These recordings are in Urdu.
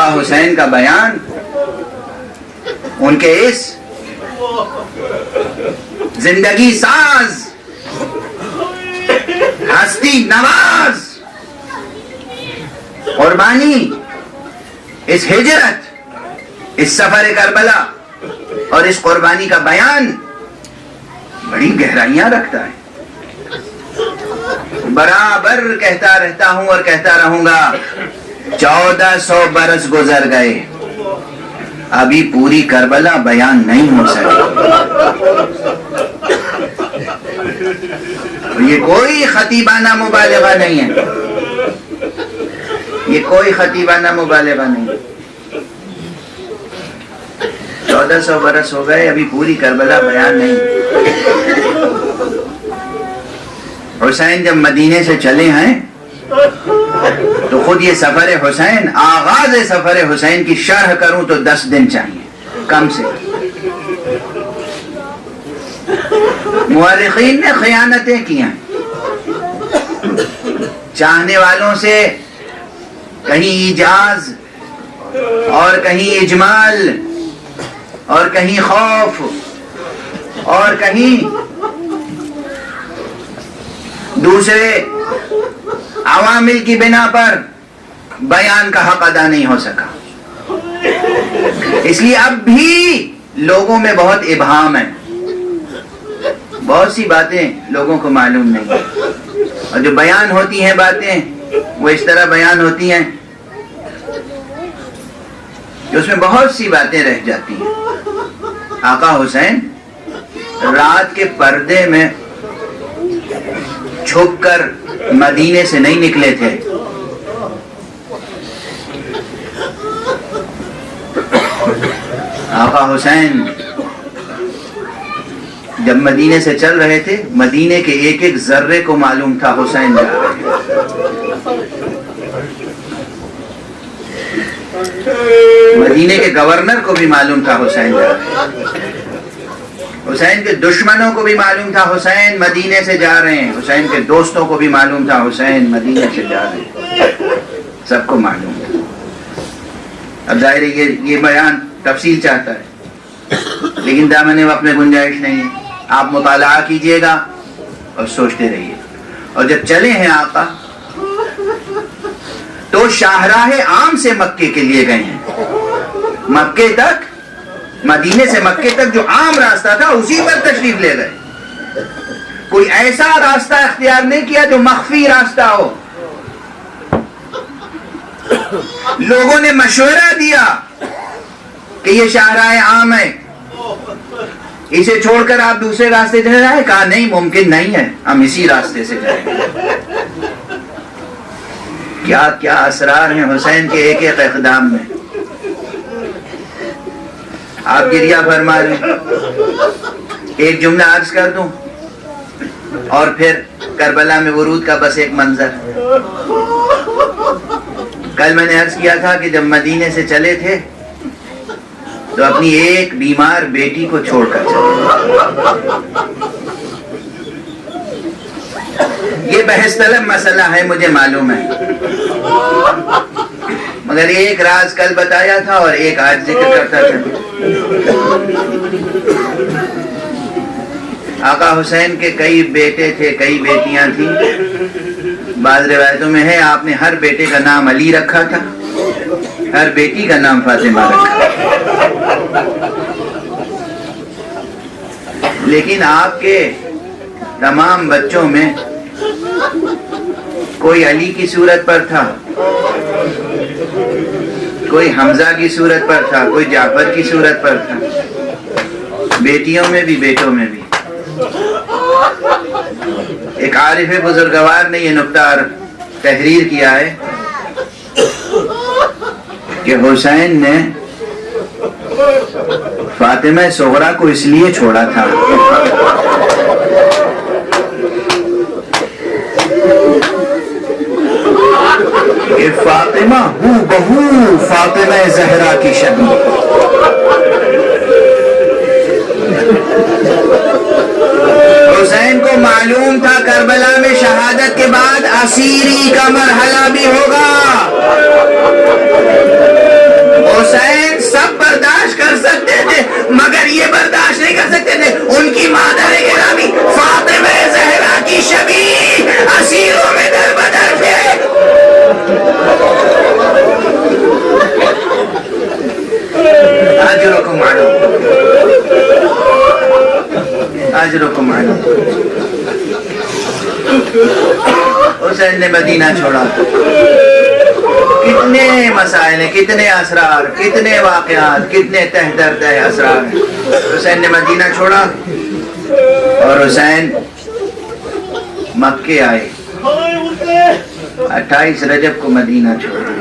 آقا حسین کا بیان، ان کے اس زندگی ساز، ہستی نواز، قربانی، اس ہجرت، اس سفر کربلا اور اس قربانی کا بیان بڑی گہرائیاں رکھتا ہے۔ برابر کہتا رہتا ہوں اور کہتا رہوں گا، 1400 برس گزر گئے، ابھی پوری کربلا بیان نہیں ہو سکی۔ یہ کوئی خطیبانہ مبالغہ نہیں ہے، یہ کوئی خطیبانہ مبالغہ نہیں ہے۔ 1400 برس ہو گئے، ابھی پوری کربلا بیان نہیں۔ حسین جب مدینے سے چلے ہیں تو خود یہ سفر حسین، آغاز سفر حسین کی شرح کروں تو 10 دن چاہیے کم سے۔ مورخین نے خیانتیں کی ہیں، چاہنے والوں سے کہیں ایجاز اور کہیں اجمال اور کہیں خوف اور کہیں دوسرے عوامل کی بنا پر بیان کا حق ادا نہیں ہو سکا۔ اس لیے اب بھی لوگوں میں بہت ابہام ہے، بہت سی باتیں لوگوں کو معلوم نہیں، اور جو بیان ہوتی ہیں باتیں وہ اس طرح بیان ہوتی ہیں کہ اس میں بہت سی باتیں رہ جاتی ہیں۔ آقا حسین رات کے پردے میں چھپ کر مدینے سے نہیں نکلے تھے، آقا حسین جب مدینے سے چل رہے تھے، مدینے کے ایک ایک ذرے کو معلوم تھا حسین جا رہے ہیں۔ مدینے کے گورنر کو بھی معلوم تھا حسین جا رہے ہیں، حسین کے دشمنوں کو بھی معلوم تھا حسین مدینے سے جا رہے ہیں، حسین کے دوستوں کو بھی معلوم تھا حسین مدینے سے جا رہے ہیں، سب کو معلوم تھا۔ اب ظاہر ہے یہ بیان تفصیل چاہتا ہے، لیکن دامن وقت میں گنجائش نہیں ہے۔ آپ مطالعہ کیجئے گا اور سوچتے رہیے۔ اور جب چلے ہیں آقا تو شاہراہ عام سے مکے کے لیے گئے ہیں، مکے تک، مدینے سے مکے تک جو عام راستہ تھا اسی پر تشریف لے گئے۔ کوئی ایسا راستہ اختیار نہیں کیا جو مخفی راستہ ہو۔ لوگوں نے مشورہ دیا کہ یہ شاہراہ عام ہے، اسے چھوڑ کر آپ دوسرے راستے سے جائیں، کہا نہیں، ممکن نہیں ہے، ہم اسی راستے سے جائیں گے۔ کیا کیا اسرار ہیں حسین کے ایک ایک اقدام میں، آپ گریہ فرما رہے ہیں۔ ایک جملہ عرض کر دوں اور پھر کربلا میں ورود کا بس ایک منظر۔ کل میں نے عرض کیا تھا کہ جب مدینے سے چلے تھے تو اپنی ایک بیمار بیٹی کو چھوڑ کر چلے۔ یہ بحث طلب مسئلہ ہے، مجھے معلوم ہے، مگر ایک راز کل بتایا تھا اور ایک آج ذکر کرتا تھا۔ آقا حسین کے کئی بیٹے تھے، کئی بیٹیاں تھیں۔ بعض روایتوں میں ہے آپ نے ہر بیٹے کا نام علی رکھا تھا، ہر بیٹی کا نام فاطمہ رکھا تھا۔ لیکن آپ کے تمام بچوں میں کوئی علی کی صورت پر تھا، کوئی حمزہ کی صورت پر تھا، کوئی جعفر کی صورت پر تھا، بیٹیوں میں بھی بیٹوں میں بھی۔ ایک عارف بزرگوار نے یہ نکتہ تحریر کیا ہے کہ حسین نے فاطمہ صغرا کو اس لیے چھوڑا تھا کہ فاطمہ ہو بہو فاطمہ زہرا کی شبیہ۔ حسین کو معلوم تھا کربلا میں شہادت کے بعد اسیری کا مرحلہ بھی ہوگا، نے مدینہ چھوڑا. کتنے مسائل ہیں, کتنے اسرار, کتنے واقعات, کتنے تہ درد اسرار ہیں. حسین نے مدینہ چھوڑا اور حسین مکے آئے. 28 رجب کو مدینہ چھوڑا,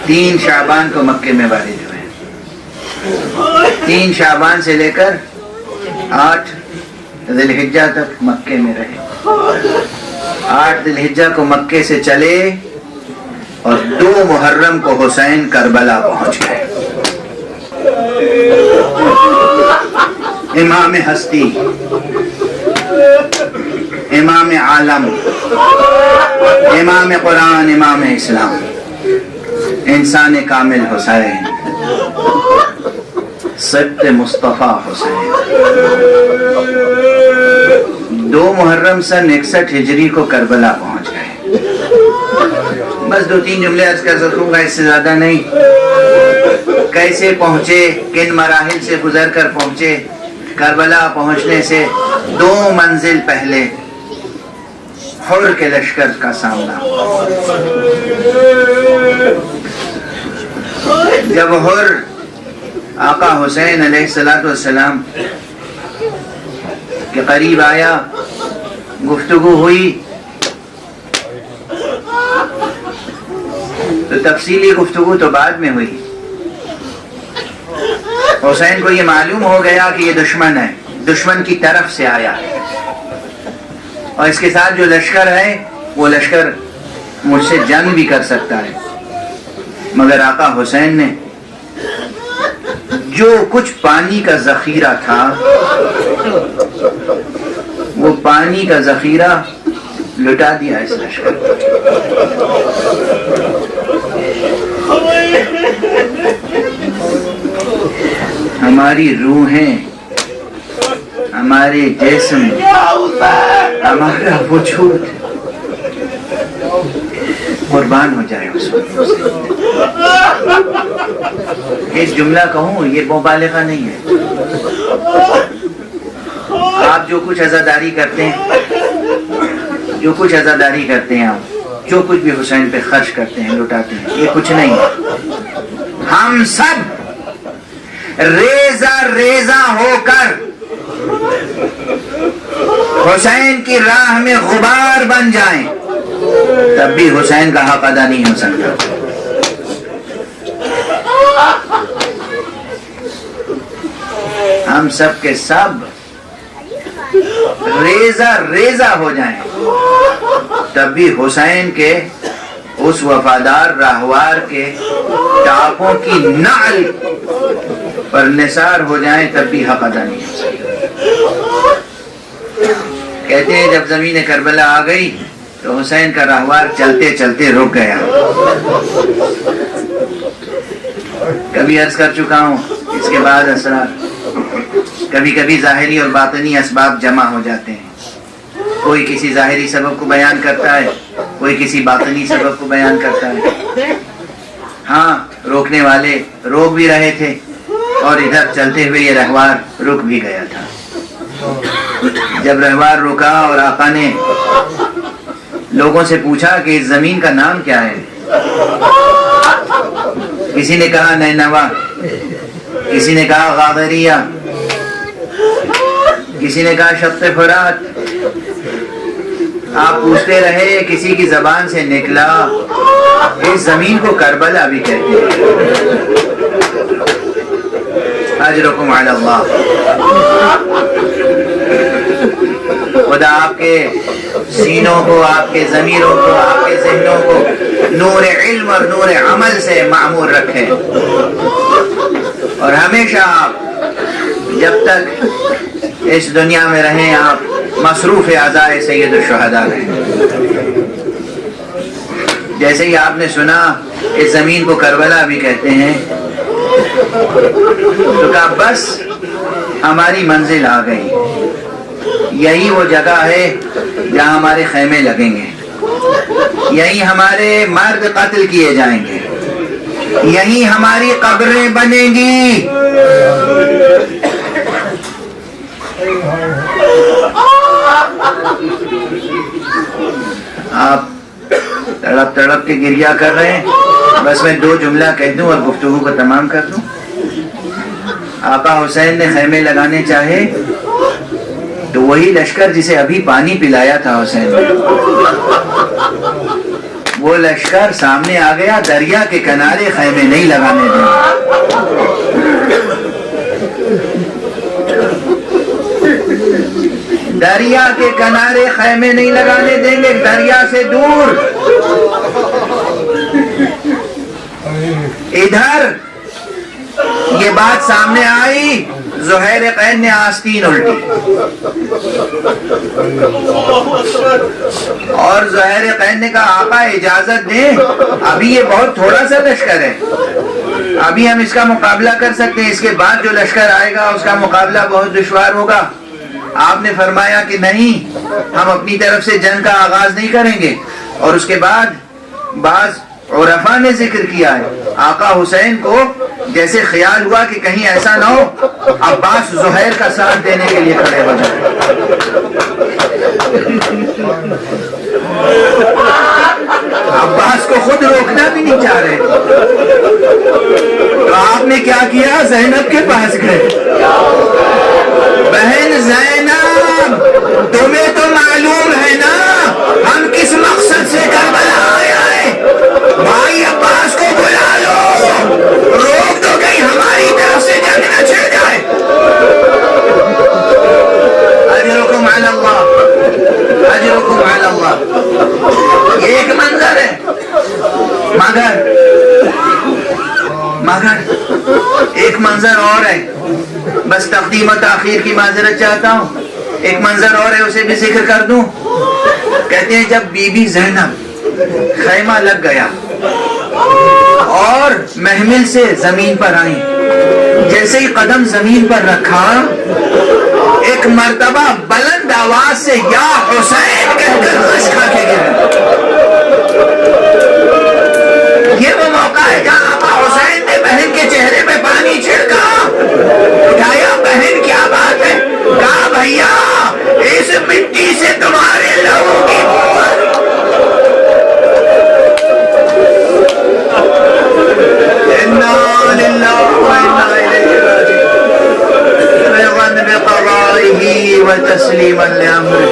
3 شعبان کو مکے میں وارد ہوئے. 3 شعبان سے لے کر 8 ذی الحجہ تک مکے میں رہے. 8 ذی الحجہ کو مکے سے چلے اور 2 محرم کو حسین کربلا پہنچ گئے. امام ہستی, امام عالم, امام قرآن, امام اسلام, انسان کامل حسین, سبت مصطفیٰ حسین. 2 محرم سن 61 ہجری کو کربلا پہنچ گئے. بس 2-3 جملے عرض کر سکوں گا, اس سے زیادہ نہیں. کیسے پہنچے, کن مراحل سے گزر کر پہنچے. کربلا پہنچنے سے 2 منزل پہلے حر کے لشکر کا سامنا. جب حر آقا حسین علیہ السلام کے قریب آیا, گفتگو ہوئی, تو تفصیلی گفتگو تو بعد میں ہوئی. حسین کو یہ معلوم ہو گیا کہ یہ دشمن ہے, دشمن کی طرف سے آیا ہے, اور اس کے ساتھ جو لشکر ہے وہ لشکر مجھ سے جنگ بھی کر سکتا ہے. مگر آقا حسین نے جو کچھ پانی کا ذخیرہ تھا, وہ پانی کا ذخیرہ لٹا دیا اس لشکر پر. ہماری روحیں, ہمارے جسم, ہمارا وجود قربان ہو جائے اس وقت. ایک جملہ کہوں, یہ مبالغہ نہیں ہے. آپ جو کچھ عزاداری کرتے ہیں, جو کچھ عزاداری کرتے ہیں, آپ جو کچھ بھی حسین پہ خرچ کرتے ہیں, لٹاتے ہیں, یہ کچھ نہیں ہے. ہم سب ریزہ ریزہ ہو کر حسین کی راہ میں غبار بن جائیں, تب بھی حسین کا حق ادا نہیں ہو سکتا. ہم سب کے سب ریزہ ریزہ ہو جائیں, تب بھی حسین کے اس وفادار راہوار کے ٹاپوں کی نعل پر نثار ہو جائیں, تب بھی حق ادا نہیں ہو سکتا. کہتے ہیں جب زمین کربلا آ گئی تو حسین کا راہوار چلتے چلتے رک گیا. کبھی عرض کر چکا ہوں, اس کے بعد اسرار, کبھی کبھی ظاہری اور باطنی اسباب جمع ہو جاتے ہیں. کوئی کسی ظاہری سبب کو بیان کرتا ہے, کوئی کسی باطنی سبب کو بیان کرتا ہے. ہاں, روکنے والے روک بھی رہے تھے, اور ادھر چلتے ہوئے یہ رہوار رک بھی گیا تھا. جب رہوار رکا اور آقا نے لوگوں سے پوچھا کہ اس زمین کا نام کیا ہے, کسی نے کہا نینوا, کسی نے کہا غادریہ, کسی نے کہا شط فرات. آپ پوچھتے رہے, کسی کی زبان سے نکلا اس زمین کو کربلا بھی کہتے ہیں. اجرکم علی اللہ. خدا آپ کے سینوں کو, آپ کے ضمیروں کو, آپ کے ذہنوں کو نور علم اور نور عمل سے معمور رکھے, اور ہمیشہ آپ جب تک اس دنیا میں رہیں آپ مصروف اعضائے سید الشہداء رہیں. جیسے ہی آپ نے سنا اس زمین کو کربلا بھی کہتے ہیں, تو کہا بس ہماری منزل آ گئی, یہی وہ جگہ ہے جہاں ہمارے خیمے لگیں گے, یہی ہمارے مرد قتل کیے جائیں گے, یہی ہماری قبریں بنیں گی. آپ تڑپ تڑپ کے گریا کر رہے ہیں. بس میں 2 جملہ کہہ دوں اور گفتگو کو تمام کر دوں. آقا حسین نے خیمے لگانے چاہے تو وہی لشکر جسے ابھی پانی پلایا تھا حسین نے، وہ لشکر سامنے آ گیا. دریا کے کنارے خیمے نہیں لگانے دیں. دریا کے کنارے خیمے نہیں لگانے دیں گے، دریا سے دور. ادھر یہ بات سامنے آئی، زہیر قین نے آستین الٹی اور زہیر قین نے کہا آقا اجازت دیں، ابھی یہ بہت تھوڑا سا لشکر ہے، ابھی ہم اس کا مقابلہ کر سکتے ہیں، اس کے بعد جو لشکر آئے گا اس کا مقابلہ بہت دشوار ہوگا. آپ نے فرمایا کہ نہیں، ہم اپنی طرف سے جنگ کا آغاز نہیں کریں گے. اور اس کے بعد بعض عرفاء نے ذکر کیا ہے آقا حسین کو جیسے خیال ہوا کہ کہیں ایسا نہ ہو عباس زہیر کا ساتھ دینے کے لیے کھڑے ہو جائے. عباس کو خود روکنا بھی نہیں چاہ رہے، تو آپ نے کیا کیا؟ زینب کے پاس گئے. بہن زینب، تمہیں تو معلوم ہے نا ہم کس مقصد سے کربلا آئے ہیں. بھائی عباس کو بلا لو، روک دو کہیں ہماری طرف سے جنگ نہ چھڑ جائے. اجرکم علی اللہ، اجرکم علی اللہ. یہ ایک منظر ہے. مگر ایک منظر اور ہے، بس تقدیم و تاخیر کی معذرت چاہتا ہوں. ایک منظر اور ہے، اسے بھی ذکر کر دوں. کہتے ہیں جب بی بی زینب خیمہ لگ گیا اور محمل سے زمین پر آئیں، جیسے ہی قدم زمین پر رکھا ایک مرتبہ بلند آواز سے یا حسین کہہ کر غش کھا کے گرے. یہ وہ موقع ہے جہاں آقا حسین نے بہن کے چہرے پہ پانی چھڑکا، اٹھایا بہن کیا بات ہے، کہا بھیا اس مٹی سے تمہارے لوگوں کی وتسلیما لامره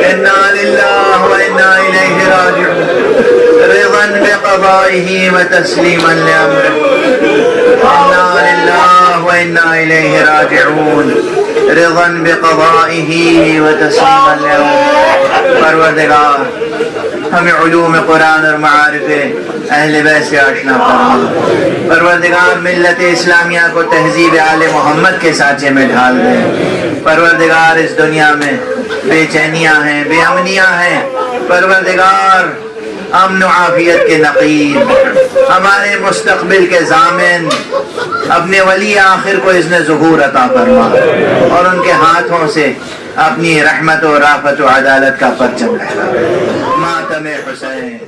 انا للہ وانا الیہ راجعون. رضا بقضائه وتسلیما لامره انا للہ وانا الیہ راجعون. رضا بقضائه وتسلیما لامره. پروردگار ہمیں علوم قرآن اور معارف اہل بیت سے آشنا فرما. پروردگار ملت اسلامیہ کو تہذیب آل محمد کے سانچے میں ڈھال دے. پروردگار اس دنیا میں بے چینیاں ہیں، بے امنیاں ہیں. پروردگار امن و عافیت کے نقیب، ہمارے مستقبل کے ضامن، اپنے ولی آخر کو اذن ظہور عطا فرما اور ان کے ہاتھوں سے اپنی رحمت و رافت و عدالت کا پرچم لہرا. ماتم حسین.